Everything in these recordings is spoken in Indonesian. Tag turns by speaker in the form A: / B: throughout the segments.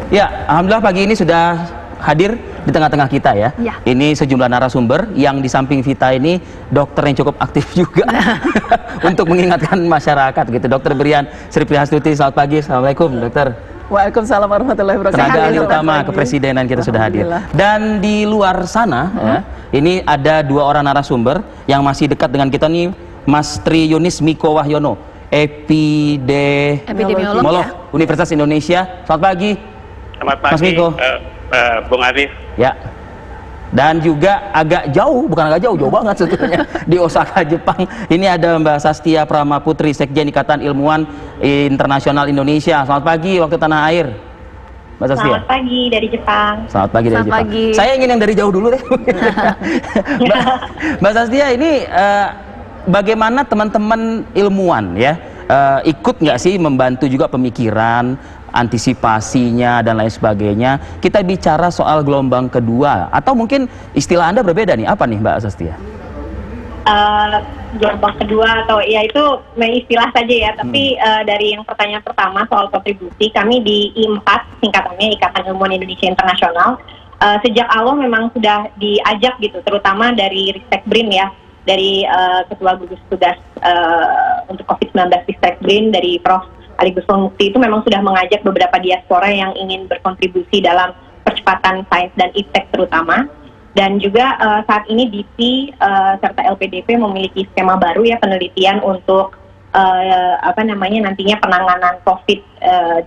A: Ya, alhamdulillah pagi ini sudah hadir di tengah-tengah kita ya.
B: Ya.
A: Ini sejumlah narasumber yang di samping Vita ini dokter yang cukup aktif juga untuk mengingatkan masyarakat gitu. Dokter Brian Sri Prihastuti, selamat pagi. Assalamualaikum, dokter.
C: Waalaikumsalam warahmatullahi wabarakatuh.
A: Tenaga ahli utama kepresidenan kita sudah hadir. Dan di luar sana ya, ini ada dua orang narasumber yang masih dekat dengan kita nih, Mas Tri Yunis Miko Wahyono, epidemiolog ya? Universitas Indonesia. Selamat pagi.
D: Selamat pagi,
A: Mas Miko.
D: Bung Arif.
A: Ya. Dan juga agak jauh, bukan agak jauh, jauh banget sebetulnya, di Osaka, Jepang. Ini ada Mbak Sastia Pramaputri, Sekjen Ikatan Ilmuwan Internasional Indonesia. Selamat pagi waktu tanah air, Mbak Sastia.
E: Selamat pagi dari Jepang.
A: Selamat pagi dari Jepang.
B: Pagi.
A: Saya ingin yang dari jauh dulu deh. Mbak Sastia, ini bagaimana teman-teman ilmuwan ya ikut nggak sih membantu juga pemikiran, antisipasinya dan lain sebagainya? Kita bicara soal gelombang kedua, atau mungkin istilah Anda berbeda nih, apa nih Mbak Sastia?
E: Gelombang kedua atau ya itu istilah saja ya, tapi dari yang pertanyaan pertama soal kontribusi, kami di I4 singkatannya Ikatan Ilmuwan Indonesia Internasional, sejak awal memang sudah diajak gitu, terutama dari Ristek BRIN ya, dari Ketua Gugus Tugas untuk COVID-19 Ristek BRIN, dari Prof. Ali Gusman Mukti, itu memang sudah mengajak beberapa diaspora yang ingin berkontribusi dalam percepatan sains dan iptek terutama. Dan juga saat ini DIPI serta LPDP memiliki skema baru ya, penelitian untuk nantinya penanganan COVID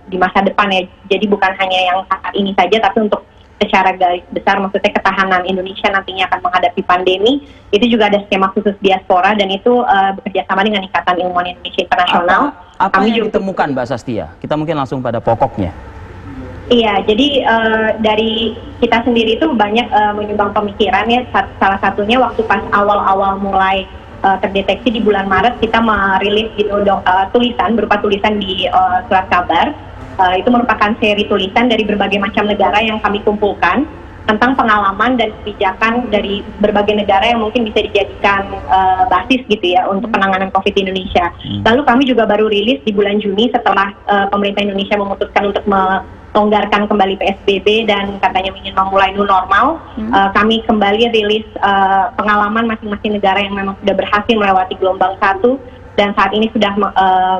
E: di masa depan ya. Jadi bukan hanya yang saat ini saja, tapi untuk secara garis besar, maksudnya ketahanan Indonesia nantinya akan menghadapi pandemi, itu juga ada skema khusus diaspora, dan itu bekerja sama dengan Ikatan Ilmuwan Indonesia Internasional.
A: Apa
E: kami
A: yang
E: juga
A: ditemukan Mbak Sastia? Kita mungkin langsung pada pokoknya.
E: Iya, jadi dari kita sendiri itu banyak menyumbang pemikiran ya. Salah satunya waktu pas awal-awal mulai terdeteksi di bulan Maret, kita merilis gitu tulisan berupa tulisan di surat kabar. Itu merupakan seri tulisan dari berbagai macam negara yang kami kumpulkan tentang pengalaman dan kebijakan dari berbagai negara yang mungkin bisa dijadikan basis gitu ya untuk penanganan COVID di Indonesia. Lalu kami juga baru rilis di bulan Juni setelah pemerintah Indonesia memutuskan untuk melonggarkan kembali PSBB dan katanya ingin memulai new normal. Kami kembali rilis pengalaman masing-masing negara yang memang sudah berhasil melewati gelombang 1 dan saat ini sudah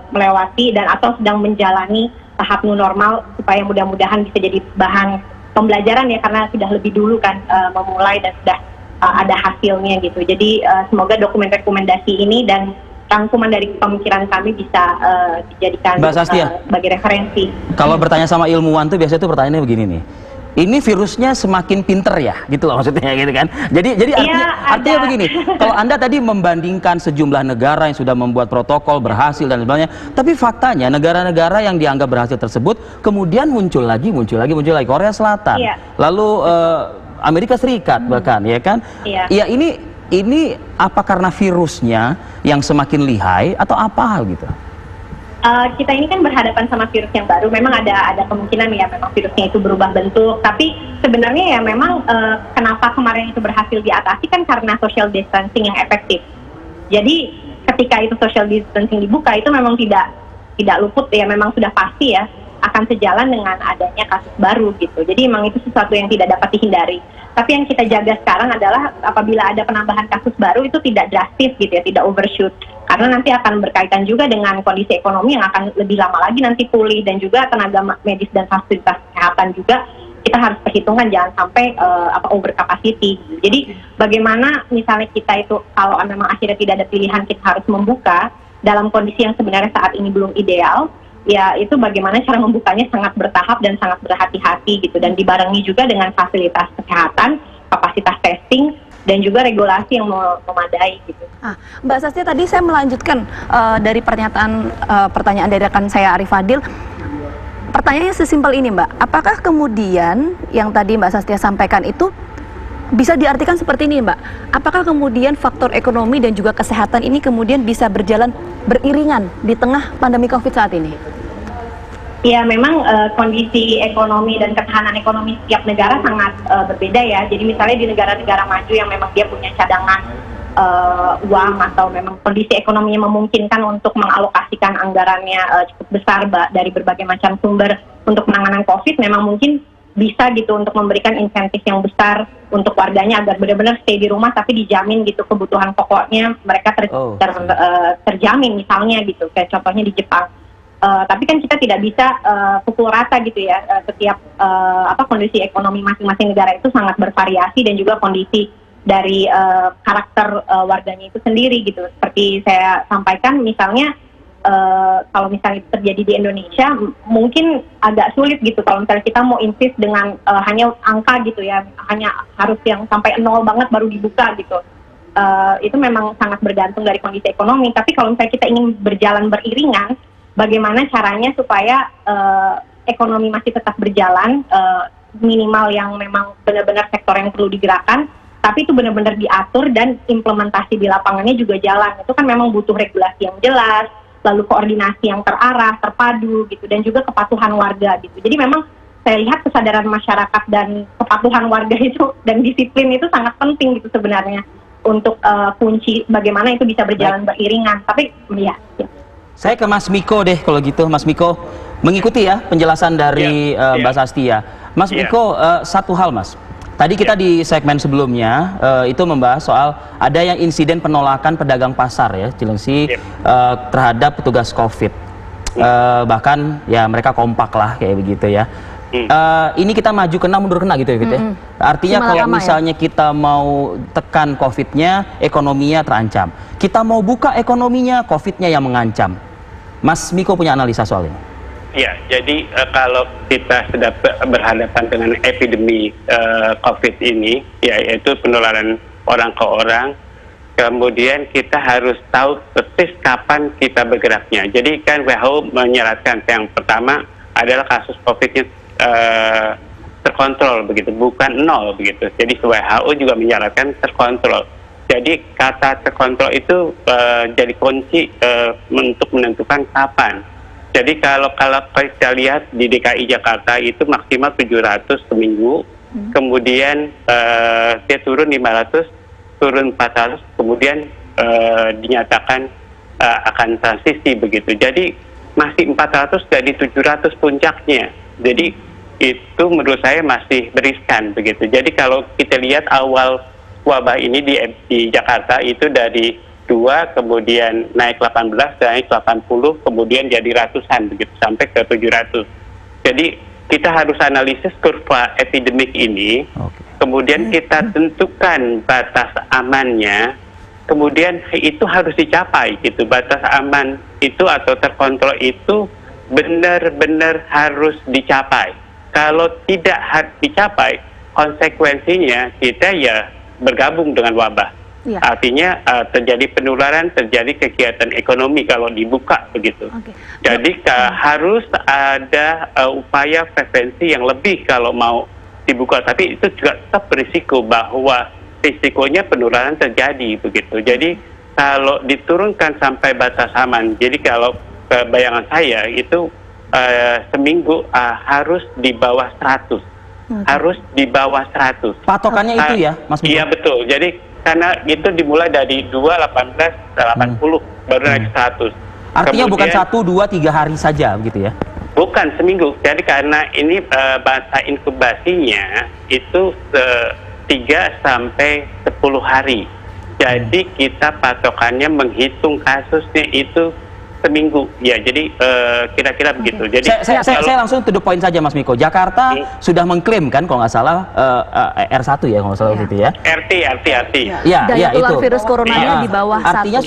E: melewati dan atau sedang menjalani tahap new normal, supaya mudah-mudahan bisa jadi bahan pembelajaran ya, karena sudah lebih dulu kan memulai dan sudah ada hasilnya gitu. Jadi semoga dokumen rekomendasi ini dan rangkuman dari pemikiran kami bisa dijadikan sebagai referensi.
A: Kalau bertanya sama ilmuwan tuh biasanya tuh pertanyaannya begini nih. Ini virusnya semakin pinter ya, gitu loh maksudnya gitu kan. Jadi artinya begini, kalau Anda tadi membandingkan sejumlah negara yang sudah membuat protokol berhasil dan sebagainya, tapi faktanya negara-negara yang dianggap berhasil tersebut kemudian muncul lagi Korea Selatan, lalu Amerika Serikat bahkan ya kan. Ya ini apa karena virusnya yang semakin lihai atau apa gitu?
E: Kita ini kan berhadapan sama virus yang baru, memang ada kemungkinan ya memang virusnya itu berubah bentuk, tapi sebenarnya ya memang kenapa kemarin itu berhasil diatasi kan karena social distancing yang efektif. Jadi ketika itu social distancing dibuka, itu memang tidak luput ya, memang sudah pasti ya akan sejalan dengan adanya kasus baru gitu. Jadi memang itu sesuatu yang tidak dapat dihindari. Tapi yang kita jaga sekarang adalah apabila ada penambahan kasus baru itu tidak drastis gitu ya, tidak overshoot. Karena nanti akan berkaitan juga dengan kondisi ekonomi yang akan lebih lama lagi nanti pulih, dan juga tenaga medis dan fasilitas kesehatan juga kita harus perhitungkan jangan sampai over capacity. Jadi bagaimana misalnya kita itu kalau memang akhirnya tidak ada pilihan, kita harus membuka dalam kondisi yang sebenarnya saat ini belum ideal. Ya itu bagaimana cara membukanya sangat bertahap dan sangat berhati-hati gitu, dan dibarengi juga dengan fasilitas kesehatan, kapasitas testing, dan juga regulasi yang memadai gitu.
B: Mbak Sastia, tadi saya melanjutkan dari pertanyaan dari rekan saya Arif Fadil. Pertanyaannya sesimpel ini Mbak, apakah kemudian yang tadi Mbak Sastia sampaikan itu bisa diartikan seperti ini Mbak, apakah kemudian faktor ekonomi dan juga kesehatan ini kemudian bisa berjalan beriringan di tengah pandemi COVID saat ini?
E: Ya memang kondisi ekonomi dan ketahanan ekonomi setiap negara sangat berbeda ya. Jadi misalnya di negara-negara maju yang memang dia punya cadangan uang atau memang kondisi ekonominya memungkinkan untuk mengalokasikan anggarannya cukup besar dari berbagai macam sumber untuk penanganan COVID, memang mungkin bisa gitu untuk memberikan insentif yang besar untuk warganya agar benar-benar stay di rumah tapi dijamin gitu kebutuhan pokoknya mereka terjamin, misalnya gitu, kayak contohnya di Jepang. Tapi kan kita tidak bisa pukul rata gitu ya, setiap kondisi ekonomi masing-masing negara itu sangat bervariasi dan juga kondisi dari karakter warganya itu sendiri gitu. Seperti saya sampaikan, misalnya kalau misalnya terjadi di Indonesia mungkin agak sulit gitu kalau misalnya kita mau insist dengan hanya angka gitu ya, hanya harus yang sampai 0 banget baru dibuka gitu. Itu memang sangat bergantung dari kondisi ekonomi. Tapi kalau misalnya kita ingin berjalan beriringan, bagaimana caranya supaya ekonomi masih tetap berjalan, minimal yang memang benar-benar sektor yang perlu digerakkan, tapi itu benar-benar diatur dan implementasi di lapangannya juga jalan. Itu kan memang butuh regulasi yang jelas, lalu koordinasi yang terarah, terpadu gitu, dan juga kepatuhan warga gitu. Jadi memang saya lihat kesadaran masyarakat dan kepatuhan warga itu dan disiplin itu sangat penting gitu sebenarnya untuk kunci bagaimana itu bisa berjalan beriringan. Tapi ya.
A: Saya ke Mas Miko deh kalau gitu. Mas Miko mengikuti ya penjelasan dari Mbak Sastia. Mas Miko, satu hal Mas. Tadi kita di segmen sebelumnya itu membahas soal ada yang insiden penolakan pedagang pasar ya Cilengsi terhadap petugas COVID. Bahkan ya mereka kompak lah kayak begitu ya. Ini kita maju kena mundur kena gitu ya, gitu ya. Artinya kalau misalnya kita mau tekan COVID-nya, ekonominya terancam. Kita mau buka ekonominya, COVID-nya yang mengancam. Mas Miko punya analisa soal ini?
D: Ya, jadi kalau kita sudah berhadapan dengan epidemi COVID ini, yaitu penularan orang ke orang, kemudian kita harus tahu persis kapan kita bergeraknya. Jadi kan WHO menyarankan yang pertama adalah kasus COVID-nya terkontrol begitu, bukan 0 begitu. Jadi WHO juga menyarankan terkontrol. Jadi kata terkontrol itu jadi kunci untuk menentukan kapan. Jadi kalau kita lihat di DKI Jakarta itu maksimal 700 seminggu, kemudian dia turun 500, turun 400, kemudian dinyatakan akan transisi begitu. Jadi masih 400 dari 700 puncaknya. Jadi itu menurut saya masih beriskan begitu. Jadi kalau kita lihat awal wabah ini di Jakarta itu dari 2, kemudian naik 18, naik 80, kemudian jadi ratusan begitu sampai ke 700. Jadi kita harus analisis kurva epidemik ini, kemudian kita tentukan batas amannya, kemudian itu harus dicapai gitu. Batas aman itu atau terkontrol itu benar-benar harus dicapai. Kalau tidak dicapai, konsekuensinya kita ya bergabung dengan wabah. Artinya terjadi penularan, terjadi kegiatan ekonomi kalau dibuka begitu. Jadi harus ada upaya prevensi yang lebih kalau mau dibuka. Tapi itu juga tetap berisiko bahwa risikonya penularan terjadi begitu. Jadi kalau diturunkan sampai batas aman, jadi kalau bayangan saya itu seminggu harus di bawah 100. Harus di bawah 100.
A: Patokannya itu ya, Mas Miko?
D: Iya betul. Jadi karena itu dimulai dari 2, 18, 80, baru naik 100.
A: Artinya
D: kemudian,
A: bukan 1, 2, 3 hari saja begitu ya?
D: Bukan seminggu. Jadi karena ini masa inkubasinya itu 3 sampai 10 hari. Jadi kita patokannya menghitung kasusnya itu seminggu ya, jadi kira-kira begitu. Jadi
A: saya langsung to the point saja Mas Miko. Jakarta sudah mengklaim kan kalau nggak salah R1 ya kalau nggak salah gitu ya. RT.
B: Daya tular virus coronanya di bawah 1.
A: Artinya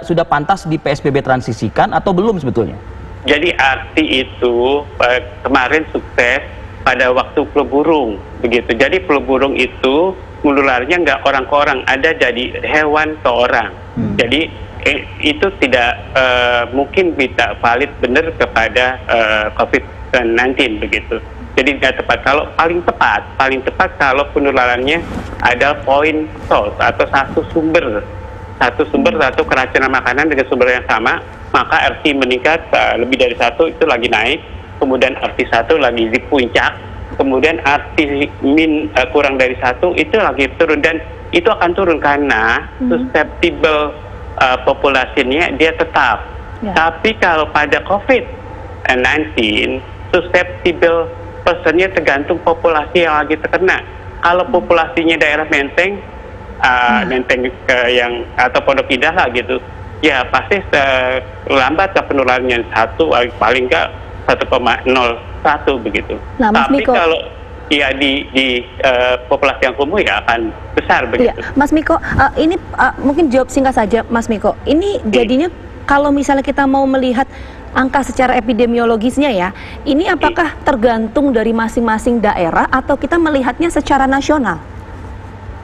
A: sudah pantas di PSBB transisikan atau belum sebetulnya?
D: Jadi arti itu kemarin sukses pada waktu flu burung begitu. Jadi flu burung itu menularnya nggak orang ke orang, ada dari hewan ke orang. Jadi itu tidak mungkin bisa valid benar kepada COVID-19 begitu. Jadi tidak tepat. Kalau paling tepat kalau penularannya ada point source atau satu sumber, satu keracunan makanan dengan sumber yang sama, maka RT meningkat lebih dari 1 itu lagi naik, kemudian RT 1 lagi di puncak, kemudian RT kurang dari 1 itu lagi turun, dan itu akan turun karena susceptible populasinya dia tetap. Tapi kalau pada COVID-19, susceptible personnya tergantung populasi yang lagi terkena. Kalau populasinya daerah Menteng, Menteng yang atau Pondok Indah lah gitu, ya pasti lambat penularannya paling nggak 1,01 begitu.
B: Nah, Mas
D: Tapi
B: Miko,
D: kalau ya di populasi yang kumuh ya akan besar begitu.
B: iya, Mas Miko, ini mungkin jawab singkat saja, Mas Miko. Ini jadinya kalau misalnya kita mau melihat angka secara epidemiologisnya ya, ini apakah tergantung dari masing-masing daerah atau kita melihatnya secara nasional?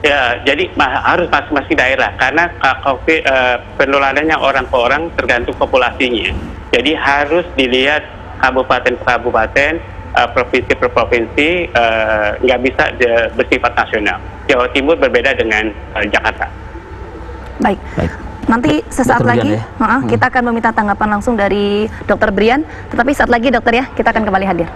D: Ya, jadi harus masing-masing daerah karena penularannya orang ke orang tergantung populasinya. Jadi harus dilihat kabupaten per kabupaten, provinsi per provinsi, nggak bisa bersifat nasional. Jawa Timur berbeda dengan Jakarta.
B: Baik. Nanti sesaat
A: Dr.
B: lagi
A: Brian, ya?
B: kita akan meminta tanggapan langsung dari Dr. Brian, tetapi saat lagi dokter ya, kita akan kembali hadir.